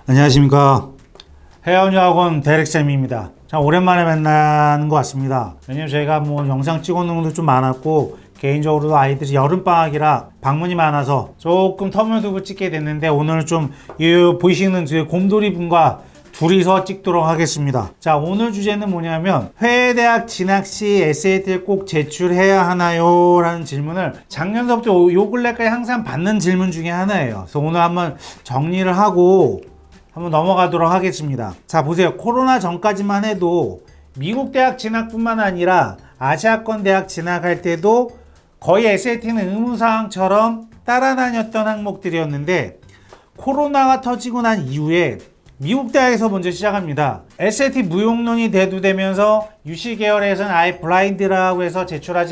안녕하십니까. 해운여학원 대릭쌤입니다. 참 오랜만에 만나는 것 같습니다. 왜냐면 저희가 영상 찍어놓은 것도 좀 많았고, 개인적으로도 아이들이 여름방학이라 방문이 많아서 조금 텀을 두고 찍게 됐는데, 오늘 좀 보이시는 곰돌이 분과 둘이서 찍도록 하겠습니다. 자, 오늘 주제는 뭐냐면 회대학 진학 시 SAT를 꼭 제출해야 하나요? 라는 질문을 작년서부터 요 근래까지 항상 받는 질문 중에 하나예요. 그래서 오늘 한번 정리를 하고 한번 넘어가도록 하겠습니다. 자, 보세요. 코로나 전까지만 해도 미국 대학 진학뿐만 아니라 아시아권 대학 진학할 때도 거의 SAT는 의무사항처럼 따라다녔던 항목들이었는데, 코로나가 터지고 난 이후에 미국 대학에서 먼저 시작합니다. SAT 무용론이 대두되면서 유시 계열에서는 아예 블라인드라고 해서 제출할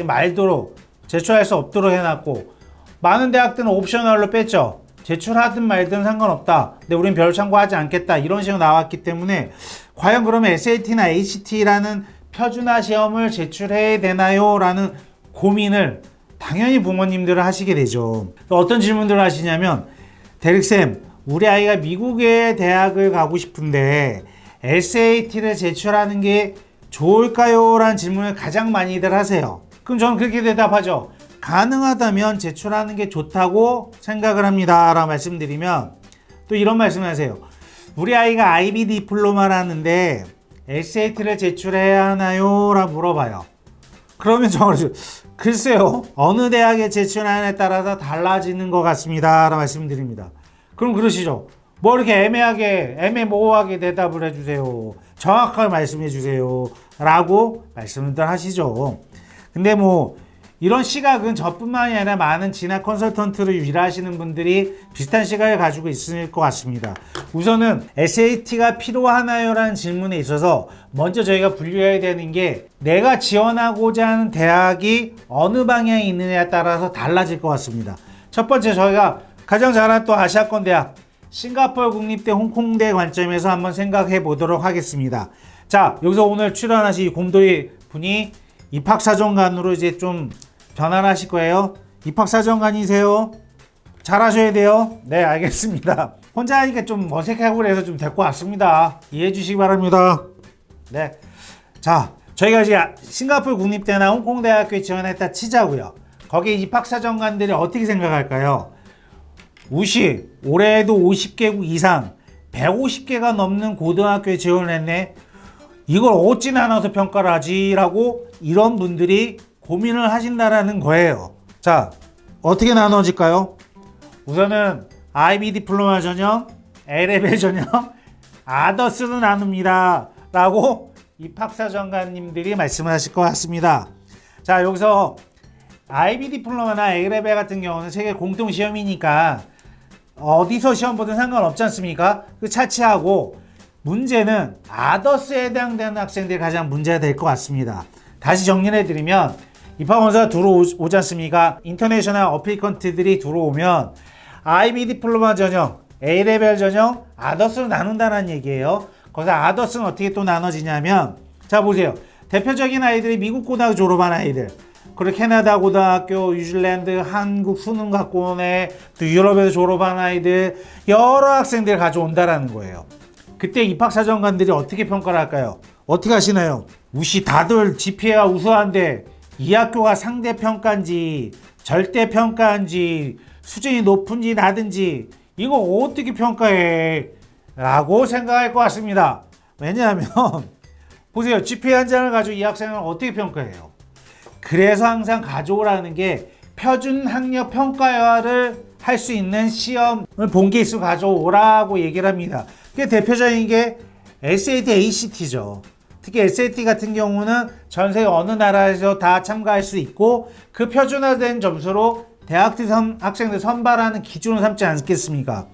수 없도록 해놨고, 많은 대학들은 옵셔널로 뺐죠. 제출하든 말든 상관없다. 근데 우린 별 참고하지 않겠다. 이런 식으로 나왔기 때문에 과연 그러면 SAT나 ACT라는 표준화 시험을 제출해야 되나요? 라는 고민을 당연히 부모님들은 하시게 되죠. 어떤 질문들을 하시냐면, 대릭쌤, 우리 아이가 미국의 대학을 가고 싶은데 SAT를 제출하는 게 좋을까요? 라는 질문을 가장 많이들 하세요. 그럼 저는 그렇게 대답하죠. 가능하다면 제출하는 게 좋다고 생각을 합니다 라고 말씀드리면, 또 이런 말씀을 하세요. 우리 아이가 IB 디플로마를 하는데 SAT를 제출해야 하나요? 라고 물어봐요. 그러면 저는 글쎄요, 어느 대학에 제출하느냐에 따라서 달라지는 것 같습니다 라고 말씀드립니다. 그럼 그러시죠. 뭐 이렇게 애매모호하게 대답을 해주세요. 정확하게 말씀해 주세요 라고 말씀들 하시죠. 근데 이런 시각은 저뿐만이 아니라 많은 진학 컨설턴트로 일하시는 분들이 비슷한 시각을 가지고 있을 것 같습니다. 우선은 SAT가 필요하나요? 라는 질문에 있어서 먼저 저희가 분류해야 되는 게, 내가 지원하고자 하는 대학이 어느 방향에 있느냐에 따라서 달라질 것 같습니다. 첫 번째, 저희가 가장 잘 아는 또 아시아권 대학, 싱가포르 국립대, 홍콩대 관점에서 한번 생각해 보도록 하겠습니다. 자, 여기서 오늘 출연하신 곰돌이 분이 입학사정관으로 이제 좀 변환하실 거예요. 입학사정관이세요? 잘하셔야 돼요. 네, 알겠습니다. 혼자 하니까 좀 어색하고 그래서 좀 데리고 왔습니다. 이해해 주시기 바랍니다. 네. 자, 저희가 이제 싱가포르 국립대나 홍콩대학교에 지원했다 치자고요. 거기에 입학사정관들이 어떻게 생각할까요? 우시, 올해에도 50개국 이상 150개가 넘는 고등학교에 지원을 했네. 이걸 어찌 나눠서 평가를 하지? 라고 이런 분들이 고민을 하신다라는 거예요. 자, 어떻게 나눠질까요? 우선은 IB 디플로마 전형, A레벨 전형, 아더스로 나눕니다 라고 입학사정관님들이 말씀을 하실 것 같습니다. 자, 여기서 IB 디플로마나 A레벨 같은 경우는 세계 공통시험이니까 어디서 시험 보든 상관없지 않습니까? 그 차치하고, 문제는 아더스에 해당되는 학생들이 가장 문제가 될 것 같습니다. 다시 정리를 해드리면, 입학원서가 들어오지 않습니까? 인터내셔널 어플리컨트들이 들어오면 IB 디플로마 전형, A레벨 전형, 아더스로 나눈다는 얘기예요. 거기서 아더스는 어떻게 또 나눠지냐면, 자, 보세요. 대표적인 아이들이 미국 고등학교 졸업한 아이들, 그리고 캐나다 고등학교, 뉴질랜드, 한국 수능학원에, 또 유럽에서 졸업한 아이들, 여러 학생들을 가져온다라는 거예요. 그때 입학사정관들이 어떻게 평가를 할까요? 어떻게 하시나요? 다들 GPA가 우수한데 이 학교가 상대평가인지 절대평가인지 수준이 높은지 낮은지 이거 어떻게 평가해? 라고 생각할 것 같습니다. 왜냐하면 보세요. GPA 한 장을 가지고 이 학생을 어떻게 평가해요? 그래서 항상 가져오라는 게, 표준 학력 평가를 할 수 있는 시험을 본게 있으면 가져오라고 얘기를 합니다. 그게 대표적인 게 SAT, ACT죠. 특히 SAT 같은 경우는 전 세계 어느 나라에서 다 참가할 수 있고, 그 표준화된 점수로 대학들 학생들 선발하는 기준을 삼지 않겠습니까?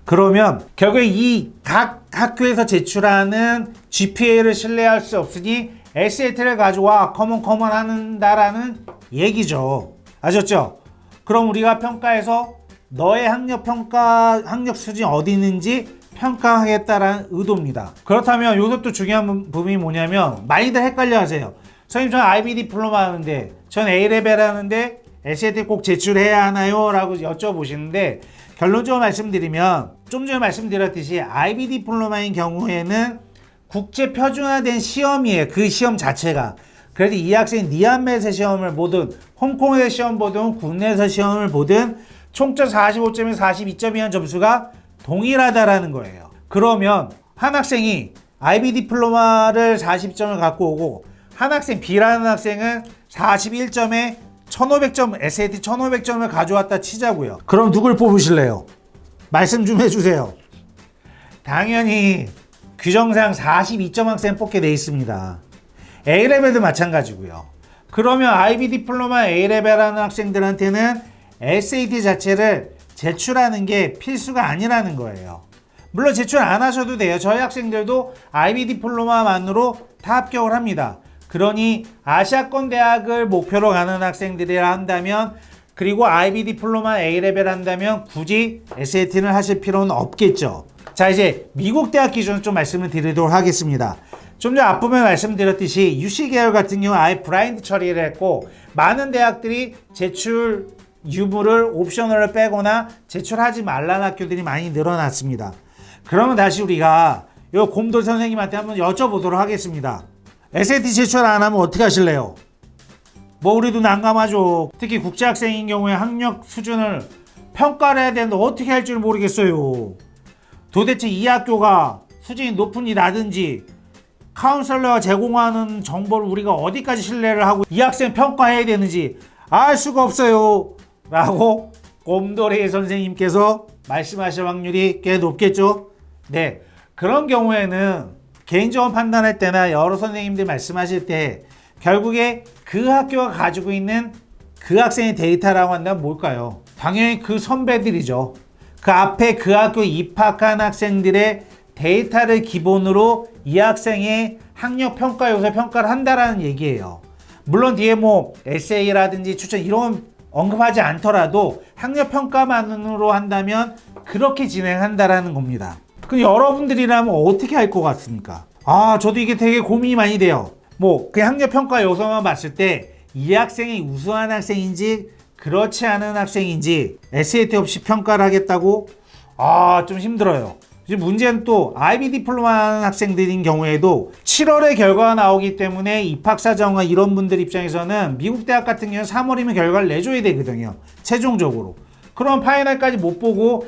그러면 결국에 이 각 학교에서 제출하는 GPA를 신뢰할 수 없으니 SAT를 가져와 커먼 한다라는 얘기죠. 아셨죠? 그럼 우리가 평가해서 너의 학력 수준이 어디 있는지 평가하겠다라는 의도입니다. 그렇다면 이것도 중요한 부분이 뭐냐면, 많이들 헷갈려 하세요. 선생님, 저는 IB 디플로마 하는데, 전 A레벨 하는데 SAT 꼭 제출해야 하나요? 라고 여쭤보시는데, 결론적으로 말씀드리면 좀 전에 말씀드렸듯이 IB 디플로마인 경우에는 국제 표준화된 시험이에요. 그 시험 자체가. 그래도 이 학생이 니안메에서 시험을 보든 홍콩에서 시험 보든 국내에서 시험을 보든 총점 45점에서 42점이란 점수가 동일하다라는 거예요. 그러면 한 학생이 IB 디플로마를 40점을 갖고 오고 한 학생 B라는 학생은 41점에 1500점, SAT 1500점을 가져왔다 치자고요. 그럼 누굴 뽑으실래요? 말씀 좀 해주세요. 당연히 규정상 42점 학생 뽑게 돼 있습니다. A레벨도 마찬가지고요. 그러면 IB 디플로마 A레벨 하는 학생들한테는 SAT 자체를 제출하는 게 필수가 아니라는 거예요. 물론 제출 안 하셔도 돼요. 저희 학생들도 IB 디플로마만으로 다 합격을 합니다. 그러니 아시아권 대학을 목표로 가는 학생들이라 한다면 그리고 IB 디플로마 A레벨 한다면 굳이 SAT를 하실 필요는 없겠죠. 자, 이제 미국 대학 기준을 좀 말씀을 드리도록 하겠습니다. 좀 전 앞부분에 말씀드렸듯이 UC 계열 같은 경우 아예 브라인드 처리를 했고 많은 대학들이 제출 유무를 옵셔널을 빼거나 제출하지 말라는 학교들이 많이 늘어났습니다. 그러면 다시 우리가 이 곰돌 선생님한테 한번 여쭤보도록 하겠습니다. SAT 제출 안 하면 어떻게 하실래요? 뭐 우리도 난감하죠. 특히 국제학생인 경우에 학력 수준을 평가를 해야 되는데 어떻게 할 줄 모르겠어요. 도대체 이 학교가 수준이 높은지 낮은지 카운셀러가 제공하는 정보를 우리가 어디까지 신뢰를 하고 이 학생 평가해야 되는지 알 수가 없어요 라고 곰돌이 선생님께서 말씀하실 확률이 꽤 높겠죠. 네, 그런 경우에는 개인적으로 판단할 때나 여러 선생님들 말씀하실 때 결국에 그 학교가 가지고 있는 그 학생의 데이터라고 한다면 뭘까요? 당연히 그 선배들이죠. 그 앞에 그 학교에 입학한 학생들의 데이터를 기본으로 이 학생의 학력 평가 요소에 평가를 한다라는 얘기예요. 물론 뒤에 뭐 에세이라든지 추천 이런 언급하지 않더라도 학력 평가만으로 한다면 그렇게 진행한다라는 겁니다. 그럼 여러분들이라면 어떻게 할 것 같습니까? 아, 저도 이게 되게 고민이 많이 돼요. 뭐 그 학력 평가 요소만 봤을 때 이 학생이 우수한 학생인지 그렇지 않은 학생인지 SAT 없이 평가를 하겠다고? 아, 좀 힘들어요. 이제 문제는 또 IB 디플로마 하는 학생들인 경우에도 7월에 결과가 나오기 때문에 입학사정과 이런 분들 입장에서는 미국 대학 같은 경우는 3월이면 결과를 내줘야 되거든요. 최종적으로. 그럼 파이널까지 못 보고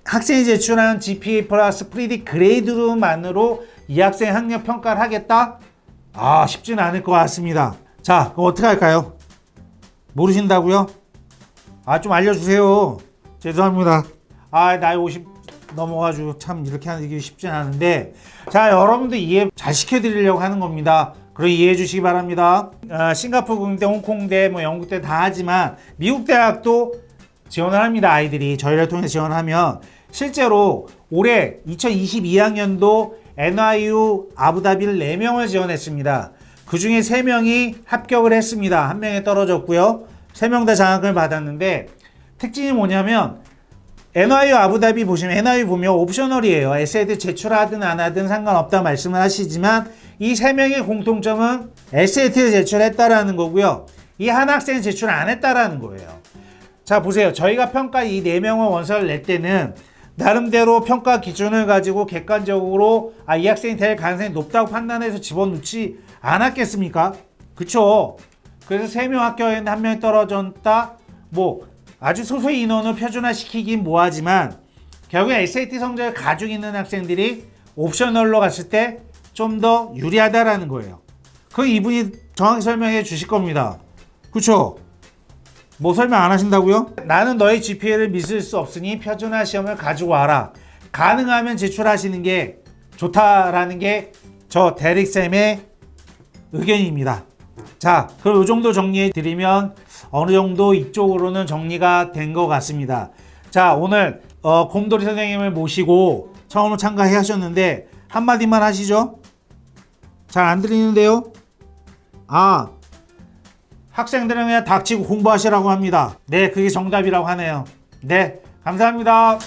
학생이 제출한 GPA 플러스 프리딕 그레이드만으로 이 학생의 학력 평가를 하겠다? 아, 쉽지는 않을 것 같습니다. 자, 그럼 어떻게 할까요? 모르신다고요? 아, 좀 알려주세요. 죄송합니다. 아, 나이 50 넘어가지고 참 이렇게 하는 게 쉽진 않은데, 자, 여러분들 이해 잘 시켜드리려고 하는 겁니다. 그럼 이해해 주시기 바랍니다. 싱가포르 공대, 홍콩대, 뭐 영국대 다 하지만 미국 대학도 지원을 합니다. 아이들이 저희를 통해 지원을 하면 실제로 올해 2022학년도 NYU 아부다비를 4명을 지원했습니다. 그 중에 3명이 합격을 했습니다. 1명이 떨어졌고요. 3명 다 장학금을 받았는데 특징이 뭐냐면 NYU 아부다비 보시면 NYU 보면 옵셔널이에요. SAT 제출하든 안 하든 상관없다 말씀을 하시지만 이 3명의 공통점은 SAT를 제출했다라는 거고요. 이 한 학생은 제출 안 했다라는 거예요. 자, 보세요. 저희가 평가 이 4명의 원서를 낼 때는 나름대로 평가 기준을 가지고 객관적으로 이 학생이 될 가능성이 높다고 판단해서 집어넣지 않았겠습니까? 그쵸? 그래서 3명 합격했는데 1명이 떨어졌다. 뭐 아주 소수의 인원을 표준화시키긴 뭐하지만 결국에 SAT 성적을 가지고 있는 학생들이 옵셔널로 갔을 때 좀 더 유리하다라는 거예요. 그건 이분이 정확히 설명해 주실 겁니다. 그쵸? 뭐 설명 안 하신다고요? 나는 너의 GPA를 믿을 수 없으니 표준화 시험을 가지고 와라. 가능하면 제출하시는 게 좋다라는 게 저 대릭쌤의 의견입니다. 자, 그럼 이 정도 정리해 드리면 어느 정도 이쪽으로는 정리가 된 것 같습니다. 자, 오늘 곰돌이 선생님을 모시고 처음으로 참가해 하셨는데 한마디만 하시죠. 잘 안 들리는데요? 아, 학생들은 그냥 닥치고 공부하시라고 합니다. 네, 그게 정답이라고 하네요. 네, 감사합니다.